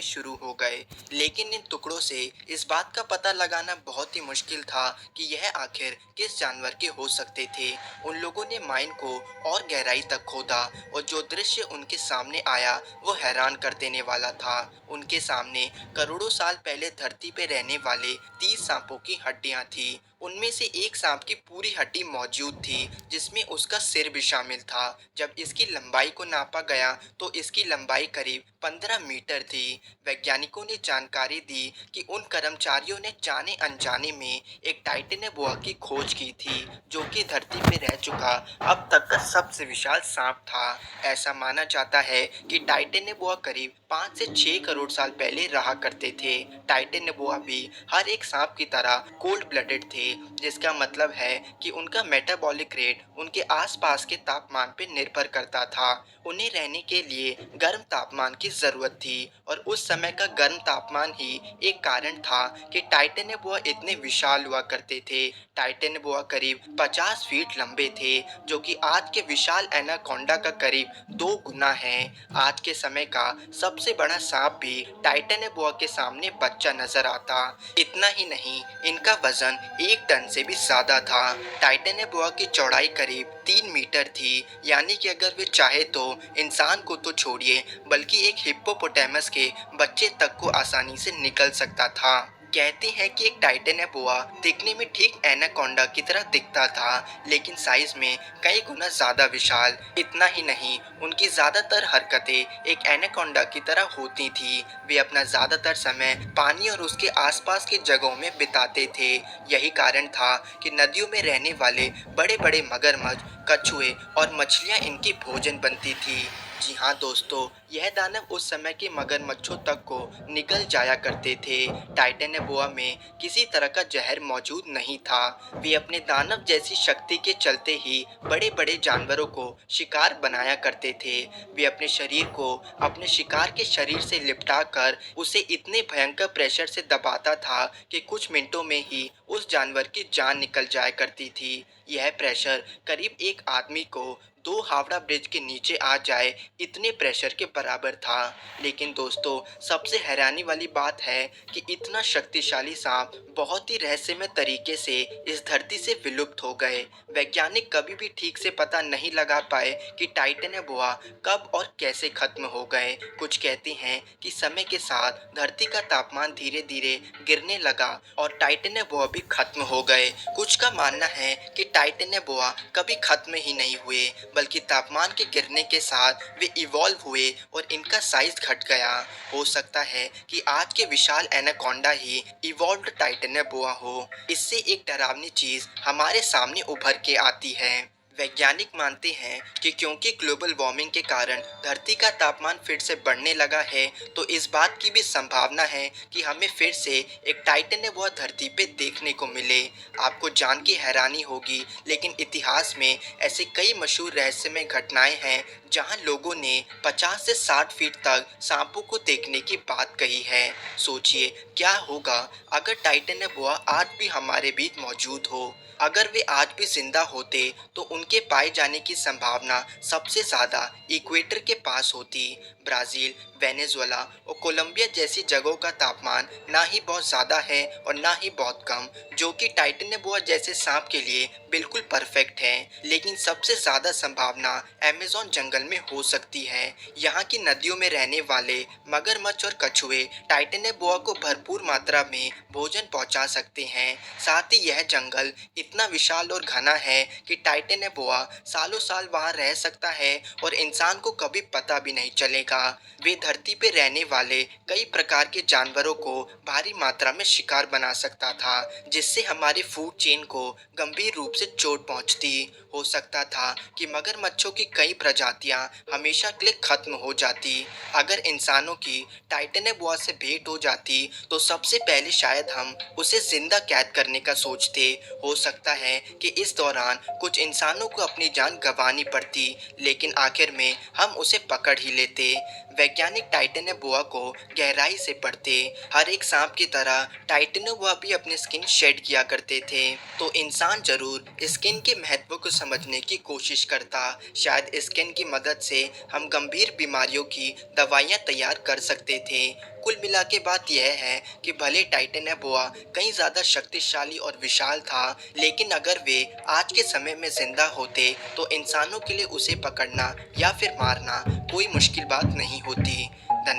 शुरू हो गए। लेकिन इन टुकड़ों से इस बात का पता लगाना बहुत ही मुश्किल था कि यह आखिर किस जानवर के हो सकते थे। उन लोगों ने माइन को और गहराई तक खोदा और जो दृश्य उनके सामने आया वो हैरान कर देने वाला था। उनके सामने करोड़ों साल पहले धरती पे रहने वाले 30 सांपों की हड्डियां थी। उनमें से एक सांप की पूरी हड्डी मौजूद थी जिसमें उसका सिर भी शामिल था। जब इसकी लंबाई को नापा गया तो इसकी लंबाई करीब 15 मीटर थी। वैज्ञानिकों ने जानकारी दी कि उन कर्मचारियों ने जाने अनजाने में एक टाइटेनेबुआ की खोज की थी जो कि धरती पे रह चुका अब तक का सबसे विशाल सांप था। ऐसा माना जाता है कि टाइटेनेबुआ करीब 5 से 6 करोड़ साल पहले रहा करते थे। टाइटेनेबुआ भी हर एक सांप की तरह कोल्ड ब्लडेड थे, जिसका मतलब है कि उनका मेटाबॉलिक रेट उनके आसपास के तापमान पर निर्भर करता था। उन्हें रहने के लिए गर्म तापमान की जरूरत थी और उस समय का गर्म तापमान ही एक कारण था कि टाइटेनेबुआ इतने विशाल हुआ करते थे। टाइटेनेबुआ करीब 50 फीट लंबे थे, जो कि आज के विशाल एनाकोंडा का करीब 2 गुना है। आज के समय का सबसे बड़ा सांप भी टाइटेनेबुआ के सामने बच्चा नजर आता। इतना ही नहीं, इनका वजन 1 टन से भी ज्यादा था। टाइटेनेबुआ की चौड़ाई करीब 3 मीटर थी, यानी कि अगर वे चाहे तो इंसान को तो छोड़िए बल्कि एक हिप्पोपोटामस के बच्चे तक को आसानी से निकल सकता था। कहते हैं कि एक टाइटेनेबुआ दिखने में ठीक एनाकोंडा की तरह दिखता था, लेकिन साइज में कई गुना ज्यादा विशाल। इतना ही नहीं, उनकी ज्यादातर हरकतें एक एनाकोंडा की तरह होती थी। वे अपना ज्यादातर समय पानी और उसके आसपास की जगहों में बिताते थे। यही कारण था कि नदियों में रहने वाले बड़े बड़े मगरमच्छ, कछुए और मछलियां इनकी भोजन बनती थी। जी हाँ दोस्तों, यह दानव उस समय के मगरमच्छों तक को निगल जाया करते थे। टाइटेनेबुआ में किसी तरह का जहर मौजूद नहीं था। वे अपने दानव जैसी शक्ति के चलते ही बड़े बड़े जानवरों को शिकार बनाया करते थे। वे अपने शरीर को अपने शिकार के शरीर से लिपटा कर उसे इतने भयंकर प्रेशर से दबाता था कि कुछ मिनटों में ही उस जानवर की जान निकल जाया करती थी। यह प्रेशर करीब एक आदमी को 2 हावड़ा ब्रिज के नीचे आ जाए इतने प्रेशर के बराबर था। लेकिन दोस्तों, सबसे हैरानी वाली बात है कि इतना शक्तिशाली सांप बहुत ही रहस्यमय तरीके से इस धरती से विलुप्त हो गए। वैज्ञानिक कभी भी ठीक से पता नहीं लगा पाए कि टाइटेनेबुआ कब और कैसे खत्म हो गए। कुछ कहते हैं कि समय के साथ धरती का तापमान धीरे धीरे गिरने लगा और टाइटेनेबुआ भी खत्म हो गए। कुछ का मानना है कि टाइटेनेबुआ कभी खत्म ही नहीं हुए, बल्कि तापमान के गिरने के साथ वे इवॉल्व हुए और इनका साइज घट गया। हो सकता है कि आज के विशाल एनाकोंडा ही इवॉल्व्ड टाइटेनेबुआ हो। इससे एक डरावनी चीज हमारे सामने उभर के आती है। वैज्ञानिक मानते हैं कि क्योंकि ग्लोबल वार्मिंग के कारण धरती का तापमान फिर से बढ़ने लगा है, तो इस बात की भी संभावना है कि हमें फिर से एक टाइटेनेबुआ धरती पे देखने को मिले। आपको जान की हैरानी होगी, लेकिन इतिहास में ऐसे कई मशहूर रहस्यमय घटनाएं हैं जहां लोगों ने 50 से 60 फीट तक सांपों को देखने की बात कही है। सोचिए क्या होगा अगर टाइटेनेबुआ आज भी हमारे बीच मौजूद हो। अगर वे आज भी जिंदा होते तो उनके पाए जाने की संभावना सबसे ज्यादा इक्वेटर के पास होती। ब्राजील, वेनेजुएला और कोलंबिया जैसी जगहों का तापमान ना ही बहुत ज्यादा है और ना ही बहुत कम, जो कि टाइटेनेबुआ जैसे सांप के लिए बिल्कुल परफेक्ट है। लेकिन सबसे ज्यादा संभावना अमेज़न जंगल में हो सकती है। यहाँ की नदियों में रहने वाले मगरमच्छ और कछुए टाइटेनेबुआ को भरपूर मात्रा में भोजन पहुंचा सकते हैं। साथ ही यह जंगल इतना विशाल और घना है कि टाइटेनेबुआ सालों साल वहां रह सकता है और इंसान को कभी पता भी नहीं चलेगा। वे धरती पे रहने वाले कई प्रकार के जानवरों को भारी मात्रा में शिकार बना सकता था, जिससे हमारे फूड चेन को गंभीर रूप से चोट पहुंचती। हो सकता था कि मगरमच्छों की कई प्रजातियां हमेशा के लिए खत्म हो जाती। अगर इंसानों की टाइटेनेबुआ से भेंट हो जाती तो सबसे पहले शायद हम उसे जिंदा कैद करने का सोचते। हो सकता है कि इस दौरान कुछ इंसानों को अपनी जान गंवानी पड़ती, लेकिन आखिर में हम उसे पकड़ ही लेते। वैज्ञानिक टाइटेनेबुआ को गहराई से पढ़ते। हर एक सांप की तरह टाइटेनेबुआ भी अपने स्किन शेड किया करते थे। तो इंसान जरूर स्किन के महत्व को समझने की कोशिश करता। शायद स्किन की मदद से हम गंभीर बीमारियों की दवाइयां तैयार कर सकते थे। कुल मिला के बात यह है कि भले टाइटेनेबोआ कहीं ज्यादा शक्तिशाली और विशाल था, लेकिन अगर वे आज के समय में जिंदा होते तो इंसानों के लिए उसे पकड़ना या फिर मारना कोई मुश्किल बात नहीं होती।